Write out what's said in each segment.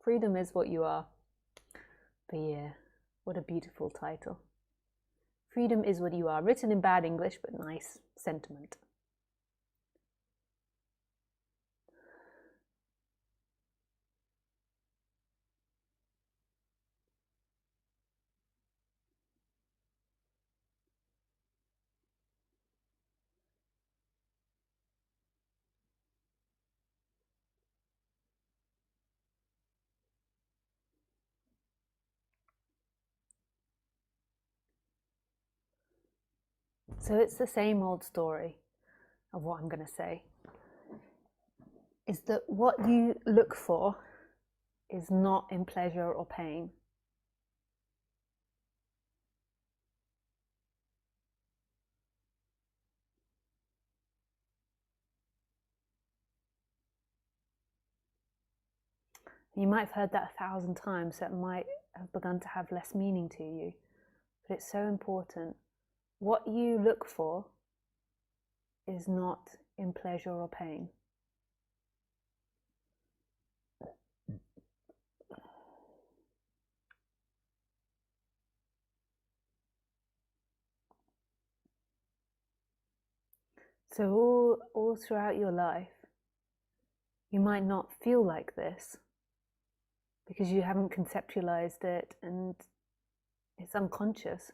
Freedom is what you are. But yeah, what a beautiful title. Freedom is what you are. Written in bad English, but nice sentiment. So it's the same old story of what I'm going to say. Is that what you look for is not in pleasure or pain. You might have heard that 1,000 times, so it might have begun to have less meaning to you. But it's so important. What you look for is not in pleasure or pain. So all throughout your life, you might not feel like this because you haven't conceptualized it and it's unconscious.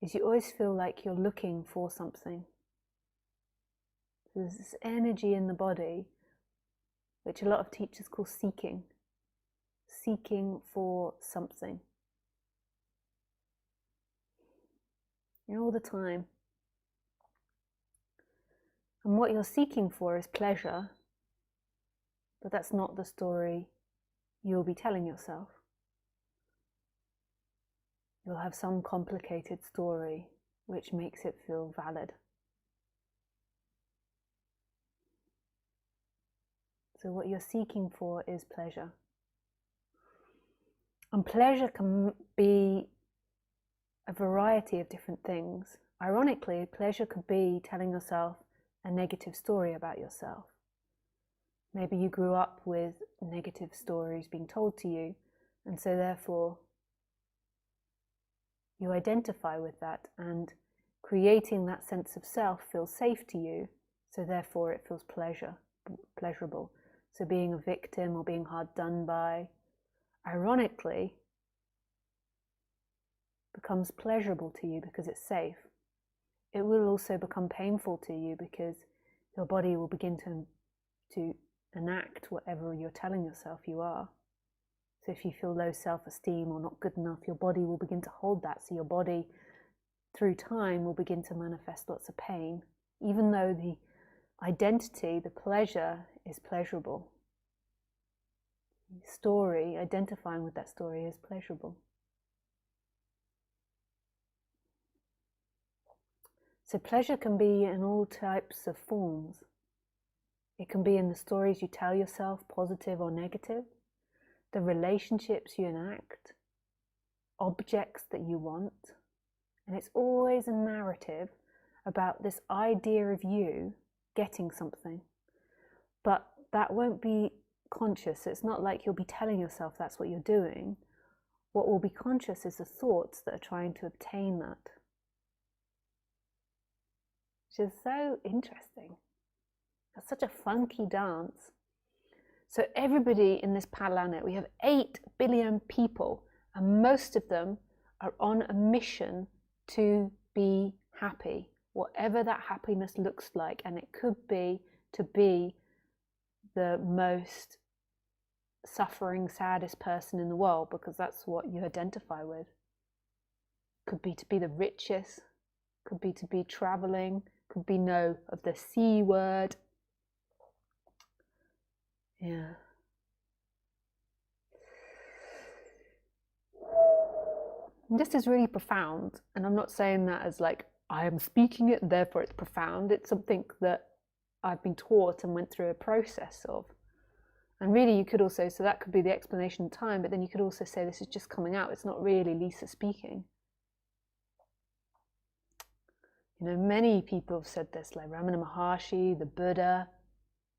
Is you always feel like you're looking for something. There's this energy in the body, which a lot of teachers call seeking for something. All the time. And what you're seeking for is pleasure, but that's not the story you'll be telling yourself. You'll have some complicated story which makes it feel valid. So what you're seeking for is pleasure. And pleasure can be a variety of different things. Ironically, pleasure could be telling yourself a negative story about yourself. Maybe you grew up with negative stories being told to you, and so therefore you identify with that, and creating that sense of self feels safe to you, so therefore it feels pleasurable. So being a victim or being hard done by, ironically, becomes pleasurable to you because it's safe. It will also become painful to you because your body will begin to enact whatever you're telling yourself you are. So if you feel low self-esteem or not good enough, your body will begin to hold that. So your body, through time, will begin to manifest lots of pain, even though the identity, the pleasure, is pleasurable. The story, identifying with that story, is pleasurable. So pleasure can be in all types of forms. It can be in the stories you tell yourself, positive or negative, the relationships you enact, objects that you want, and it's always a narrative about this idea of you getting something. But that won't be conscious. It's not like you'll be telling yourself that's what you're doing. What will be conscious is the thoughts that are trying to obtain that. Which is so interesting. It's such a funky dance. So everybody in this planet, we have 8 billion people, and most of them are on a mission to be happy, whatever that happiness looks like. And it could be to be the most suffering, saddest person in the world, because that's what you identify with. Could be to be the richest, could be to be traveling, could be no of the C word. Yeah. And this is really profound, and I'm not saying that as like I am speaking it, therefore it's profound. It's something that I've been taught and went through a process of. And really you could also, so that could be the explanation of time, but then you could also say this is just coming out. It's not really Lisa speaking. Many people have said this, like Ramana Maharshi, the Buddha.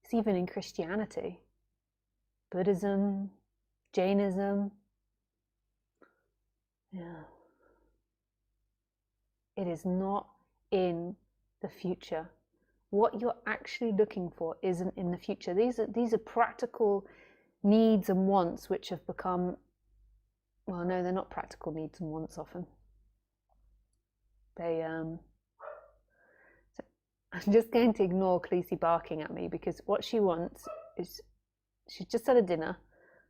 It's even in Christianity, Buddhism, Jainism. Yeah. It is not in the future. What you're actually looking for isn't in the future. These are practical needs and wants which have become, well, no, they're not practical needs and wants often. So I'm just going to ignore Khaleesi barking at me, because what she wants is, she's just had a dinner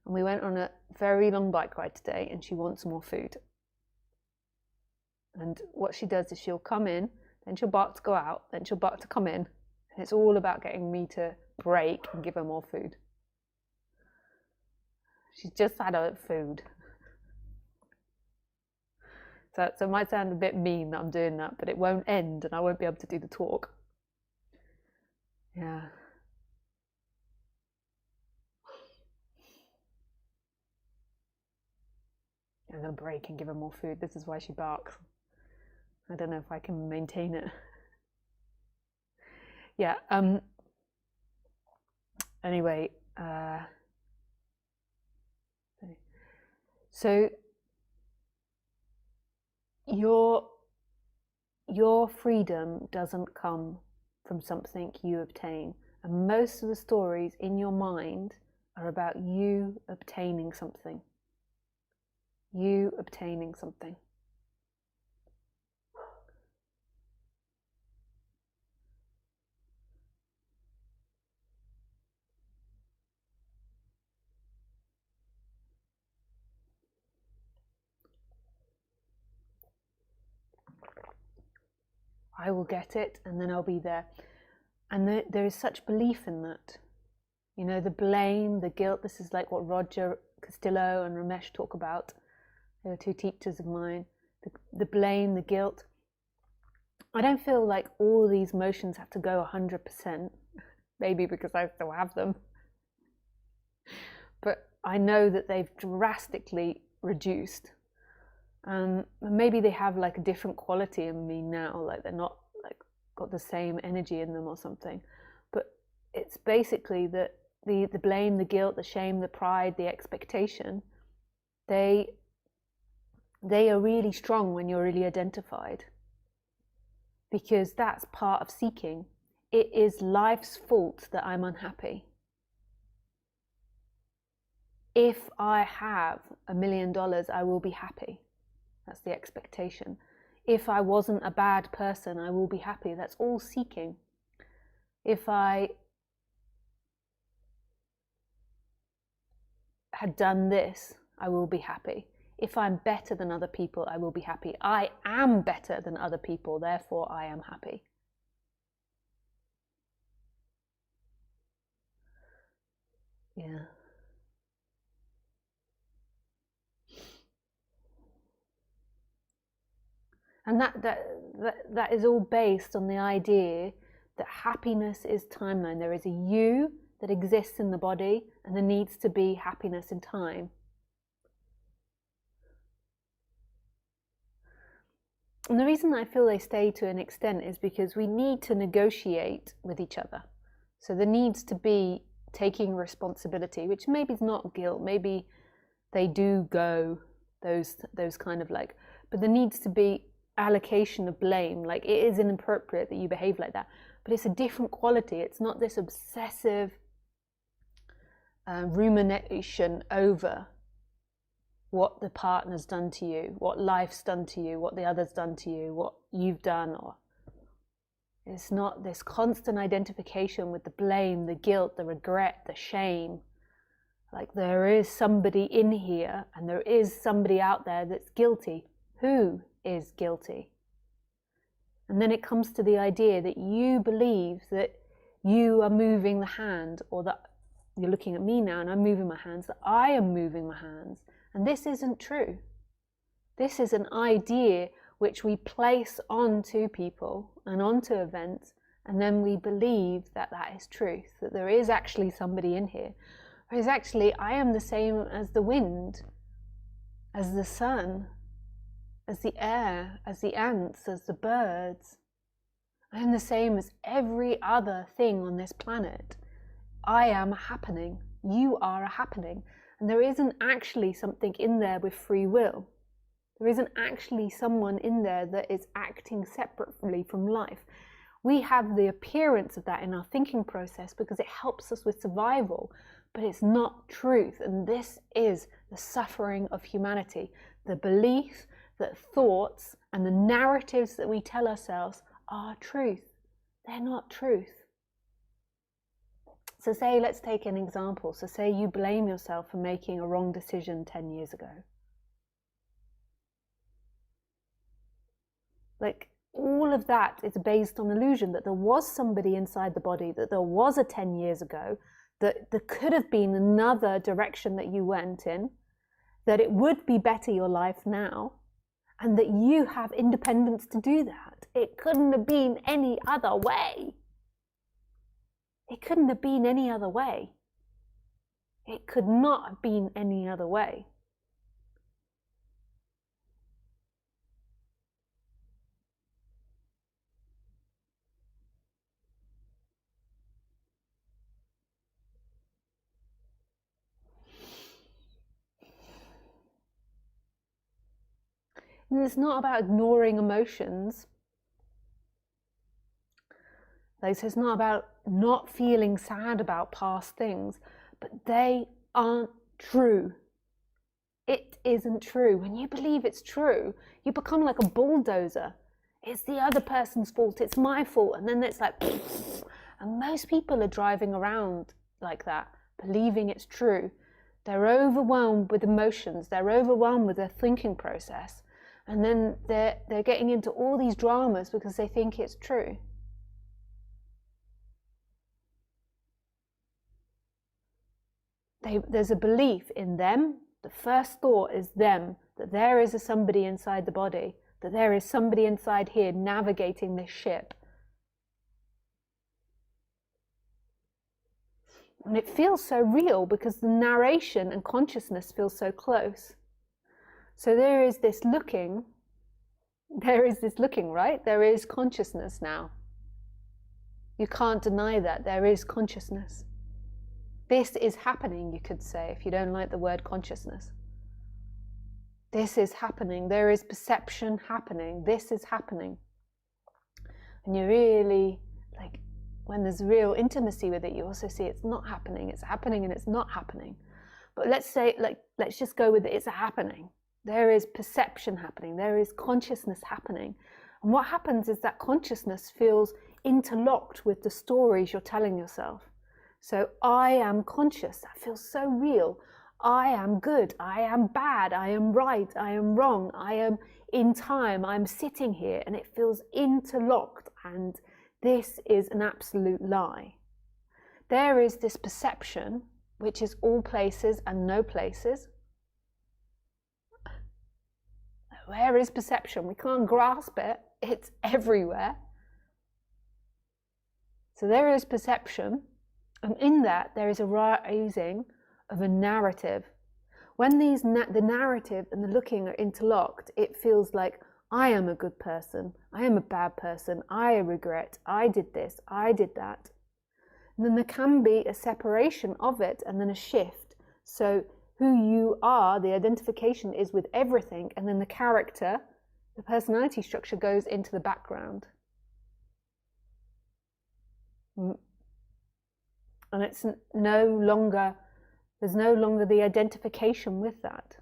and we went on a very long bike ride today and she wants more food. And what she does is she'll come in, then she'll bark to go out, then she'll bark to come in. And it's all about getting me to break and give her more food. She's just had her food. So it might sound a bit mean that I'm doing that, but it won't end and I won't be able to do the talk. Yeah. I'm going to break and give her more food. This is why she barks. I don't know if I can maintain it. Yeah. Anyway. So your freedom doesn't come from something you obtain. And most of the stories in your mind are about you obtaining something. You obtaining something. I will get it and then I'll be there. And there is such belief in that. You know, the blame, the guilt. This is like what Roger Castillo and Ramesh talk about. They were two teachers of mine. The blame, the guilt. I don't feel like all these emotions have to go 100%. Maybe because I still have them. But I know that they've drastically reduced. Maybe they have like a different quality in me now, like they're not like got the same energy in them or something. But it's basically that the blame, the guilt, the shame, the pride, the expectation, they are really strong when you're really identified, because that's part of seeking. It is life's fault that I'm unhappy. If I have $1 million, I will be happy. That's the expectation. If I wasn't a bad person, I will be happy. That's all seeking. If I had done this, I will be happy. If I'm better than other people, I will be happy. I am better than other people, therefore I am happy. Yeah. And that is all based on the idea that happiness is timeline. There is a you that exists in the body, and there needs to be happiness in time. And the reason I feel they stay to an extent is because we need to negotiate with each other. So there needs to be taking responsibility, which maybe is not guilt. Maybe they do go those kind of like, but there needs to be allocation of blame. Like, it is inappropriate that you behave like that, but it's a different quality. It's not this obsessive rumination over what the partner's done to you, what life's done to you, what the other's done to you, what you've done. Or it's not this constant identification with the blame, the guilt, the regret, the shame. Like, there is somebody in here and there is somebody out there that's guilty. Who is guilty? And then it comes to the idea that you believe that you are moving the hand, or that you're looking at me now and I'm moving my hands, that I am moving my hands. And this isn't true. This is an idea which we place onto people and onto events, and then we believe that that is truth, that there is actually somebody in here. Whereas actually, I am the same as the wind, as the sun, as the air, as the ants, as the birds. I am the same as every other thing on this planet. I am a happening. You are a happening. And there isn't actually something in there with free will. There isn't actually someone in there that is acting separately from life. We have the appearance of that in our thinking process because it helps us with survival, but it's not truth. And this is the suffering of humanity. The belief that thoughts and the narratives that we tell ourselves are truth. They're not truth. So say, let's take an example. So say you blame yourself for making a wrong decision 10 years ago. Like, all of that is based on illusion that there was somebody inside the body, that there was a 10 years ago, that there could have been another direction that you went in, that it would be better your life now, and that you have independence to do that. It couldn't have been any other way. It couldn't have been any other way. It could not have been any other way. And it's not about ignoring emotions. Like, so it's not about not feeling sad about past things, but they aren't true. It isn't true. When you believe it's true, you become like a bulldozer. It's the other person's fault, it's my fault. And then it's like, and most people are driving around like that, believing it's true. They're overwhelmed with emotions. They're overwhelmed with their thinking process. And then they're getting into all these dramas because they think it's true. There's a belief in them. The first thought is them, that there is a somebody inside the body, that there is somebody inside here navigating this ship. And it feels so real because the narration and consciousness feel so close. So there is this looking, right? There is consciousness now. You can't deny that. There is consciousness. This is happening, you could say, if you don't like the word consciousness. This is happening. There is perception happening. This is happening. And you really, like, when there's real intimacy with it, you also see it's not happening. It's happening and it's not happening. But let's say, like, let's just go with it. It's happening. There is perception happening. There is consciousness happening. And what happens is that consciousness feels interlocked with the stories you're telling yourself. So I am conscious. That feels so real. I am good. I am bad. I am right. I am wrong. I am in time. I'm sitting here, and it feels interlocked. And this is an absolute lie. There is this perception, which is all places and no places. Where is perception? We can't grasp it. It's everywhere. So there is perception. And in that, there is a rising of a narrative. When the narrative and the looking are interlocked, it feels like, I am a good person, I am a bad person, I regret, I did this, I did that. And then there can be a separation of it and then a shift. So who you are, the identification is with everything, and then the character, the personality structure goes into the background. And it's no longer, there's no longer the identification with that.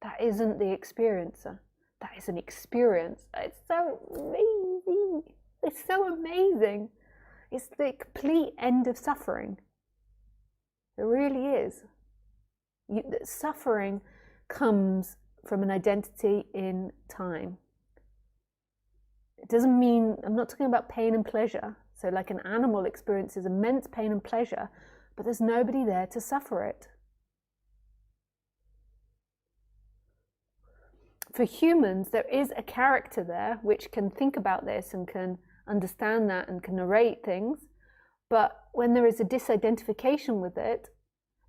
That isn't the experiencer. That is an experience. It's so amazing. It's so amazing. It's the complete end of suffering. It really is. Suffering comes from an identity in time. It doesn't mean, I'm not talking about pain and pleasure. So like an animal experiences immense pain and pleasure, but there's nobody there to suffer it. For humans, there is a character there which can think about this and can understand that and can narrate things. But when there is a disidentification with it,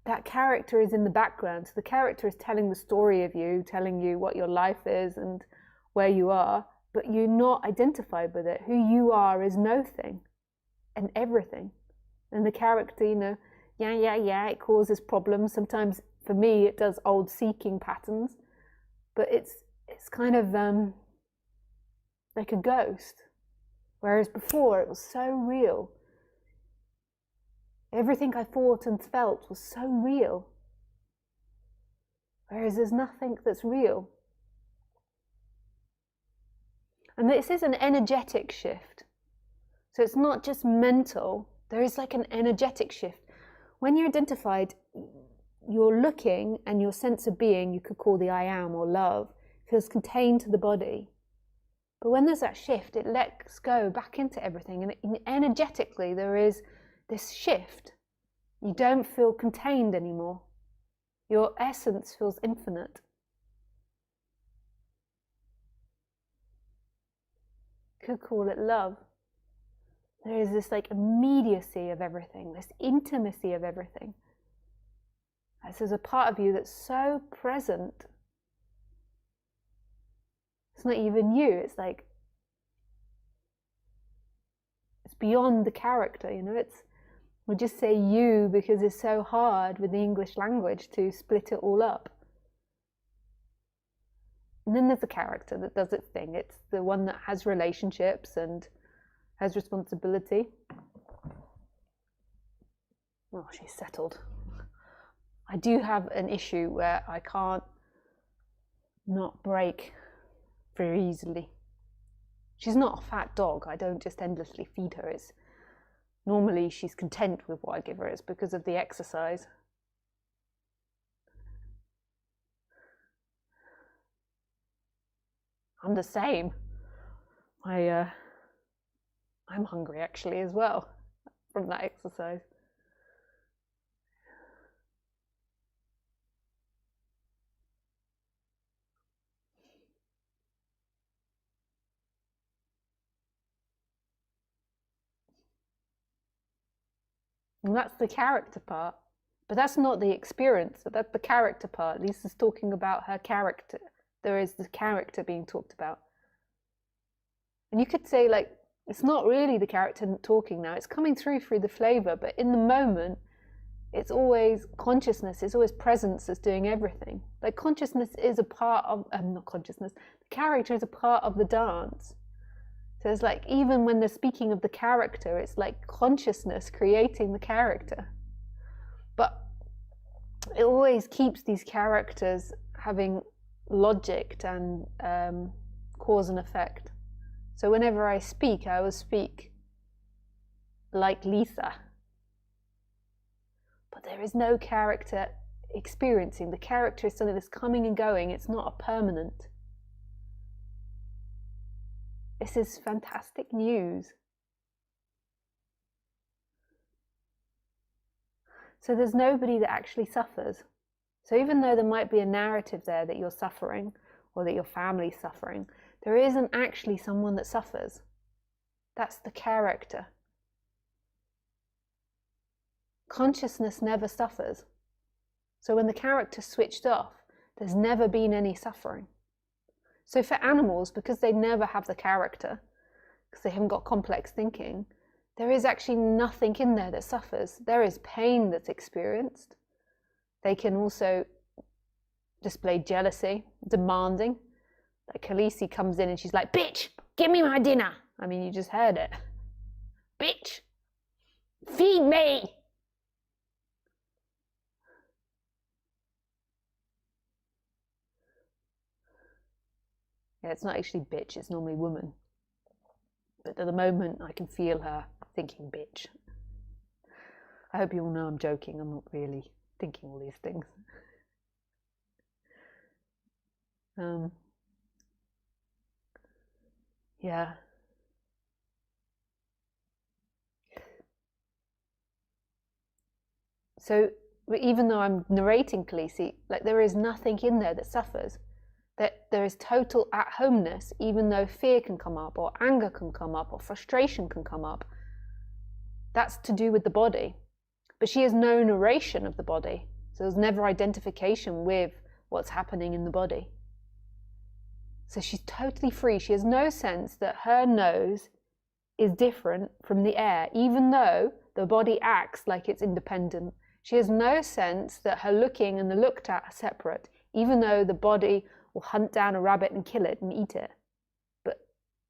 that character is in the background. So the character is telling the story of you, telling you what your life is and where you are, but you're not identified with it. Who you are is no thing and everything. And the character, yeah, it causes problems. Sometimes for me it does old seeking patterns, but it's kind of like a ghost. Whereas before it was so real. Everything I thought and felt was so real. Whereas there's nothing that's real. And this is an energetic shift. So it's not just mental, there is like an energetic shift. When you're identified, you're looking, and your sense of being, you could call the I am or love, feels contained to the body. But when there's that shift, it lets go back into everything, and energetically there is this shift. You don't feel contained anymore. Your essence feels infinite. Could call it love. There is this like immediacy of everything, this intimacy of everything. This is a part of you that's so present. It's not even you, it's like, it's beyond the character, you know, we just say you because it's so hard with the English language to split it all up. And then there's the character that does its thing. It's the one that has relationships and has responsibility. Oh, she's settled. I do have an issue where I can't not break very easily. She's not a fat dog. I don't just endlessly feed her. Normally she's content with what I give her. It's because of the exercise. I'm the same. I'm hungry actually as well from that exercise. And that's the character part. But that's not the experience, so that's the character part. Lisa's talking about her character. There is the character being talked about. And you could say, like, it's not really the character talking now, it's coming through the flavor, but in the moment, it's always consciousness, it's always presence that's doing everything. Like, consciousness is a part of, not consciousness, the character is a part of the dance. So it's like, even when they're speaking of the character, it's like consciousness creating the character. But it always keeps these characters having logic and cause and effect. So whenever I speak, I always speak like Lisa. But there is no character experiencing. The character is something that's coming and going. It's not a permanent. This is fantastic news. So there's nobody that actually suffers. So even though there might be a narrative there that you're suffering or that your family's suffering, there isn't actually someone that suffers. That's the character. Consciousness never suffers. So when the character's switched off, there's never been any suffering. So for animals, because they never have the character, because they haven't got complex thinking, there is actually nothing in there that suffers. There is pain that's experienced. They can also display jealousy, demanding. Like Khaleesi comes in and she's like, bitch, give me my dinner. I mean, you just heard it. Bitch, feed me. Yeah, it's not actually bitch, it's normally woman. But at the moment, I can feel her thinking bitch. I hope you all know I'm joking. I'm not really thinking all these things. Yeah. So even though I'm narrating Khaleesi, like, there is nothing in there that suffers. That there is total at-homeness, even though fear can come up, or anger can come up, or frustration can come up. That's to do with the body. But she has no narration of the body. So there's never identification with what's happening in the body. So she's totally free. She has no sense that her nose is different from the air, even though the body acts like it's independent. She has no sense that her looking and the looked at are separate, even though the body will hunt down a rabbit and kill it and eat it. But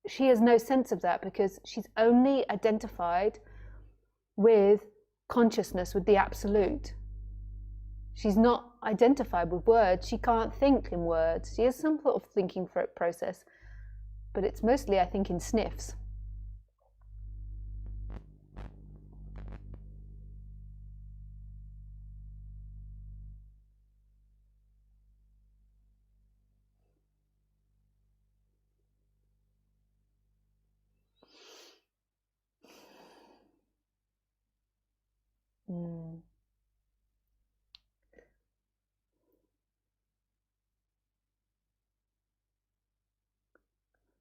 she has no sense of that because she's only identified with consciousness, with the absolute. She's not identified with words. She can't think in words. She has some sort of thinking process, but it's mostly, I think, in sniffs.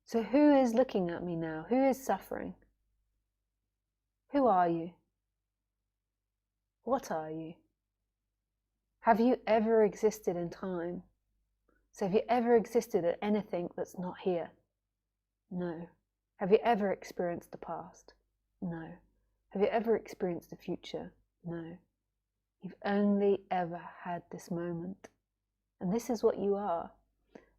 So who is looking at me now? Who is suffering? Who are you? What are you? Have you ever existed in time? So have you ever existed at anything that's not here? No. Have you ever experienced the past? No. Have you ever experienced the future? No. You've only ever had this moment. And this is what you are.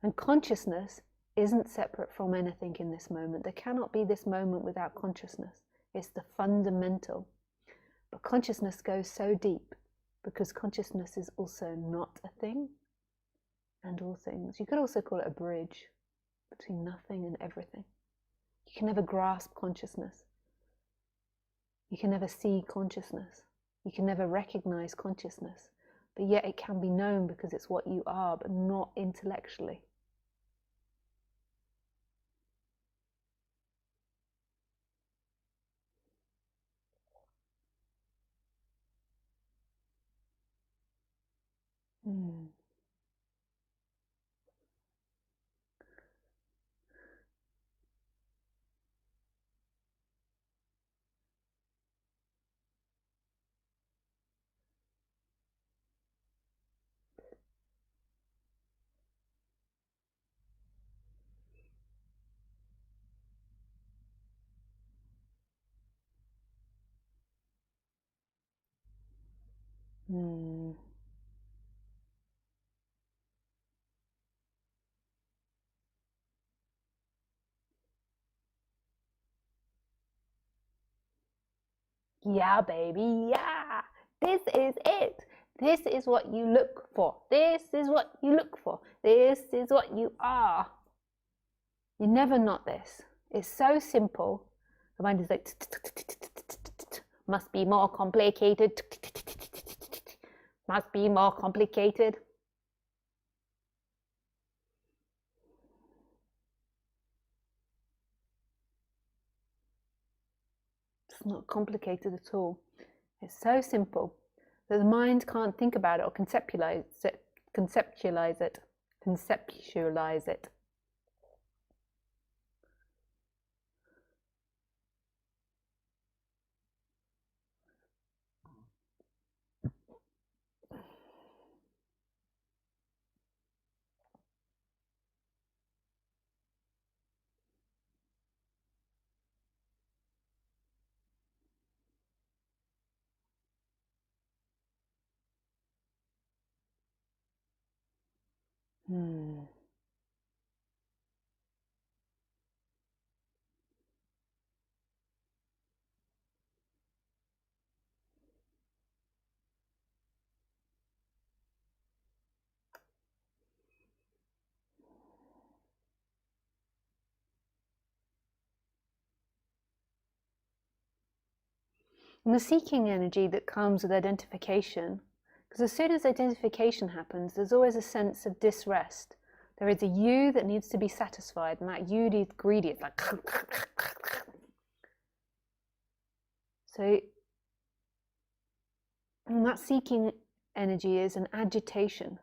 And consciousness isn't separate from anything in this moment. There cannot be this moment without consciousness. It's the fundamental. But consciousness goes so deep because consciousness is also not a thing and all things. You could also call it a bridge between nothing and everything. You can never grasp consciousness. You can never see consciousness. You can never recognize consciousness. But yet it can be known because it's what you are, but not intellectually. Yeah, baby, yeah. This is it. This is what you look for. This is what you look for. This is what you are. You're never not this. It's so simple. The mind is like, must be more complicated. Must be more complicated. It's not complicated at all. It's so simple that the mind can't think about it or conceptualize it. Conceptualize it. And the seeking energy that comes with identification, because as soon as identification happens, there's always a sense of disrest. There is a you that needs to be satisfied, and that you is greedy. It's like so, and that seeking energy is an agitation.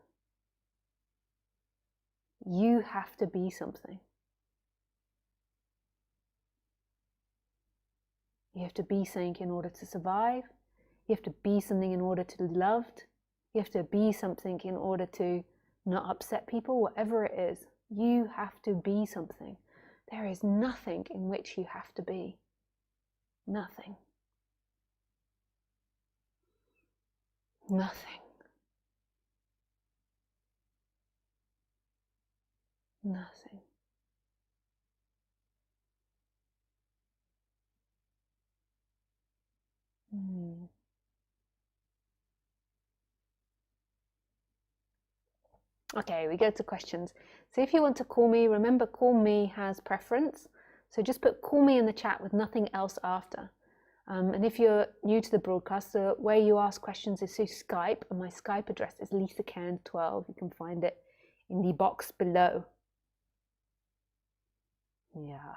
You have to be something. You have to be something in order to survive. You have to be something in order to be loved. You have to be something in order to not upset people, whatever it is. You have to be something. There is nothing in which you have to be. Nothing. Nothing. Nothing. Okay, we go to questions. So if you want to call me, remember call me has preference. So just put call me in the chat with nothing else after. And if you're new to the broadcast, the way you ask questions is through Skype, and my Skype address is Lisa Cairns 12. You can find it in the box below. Yeah.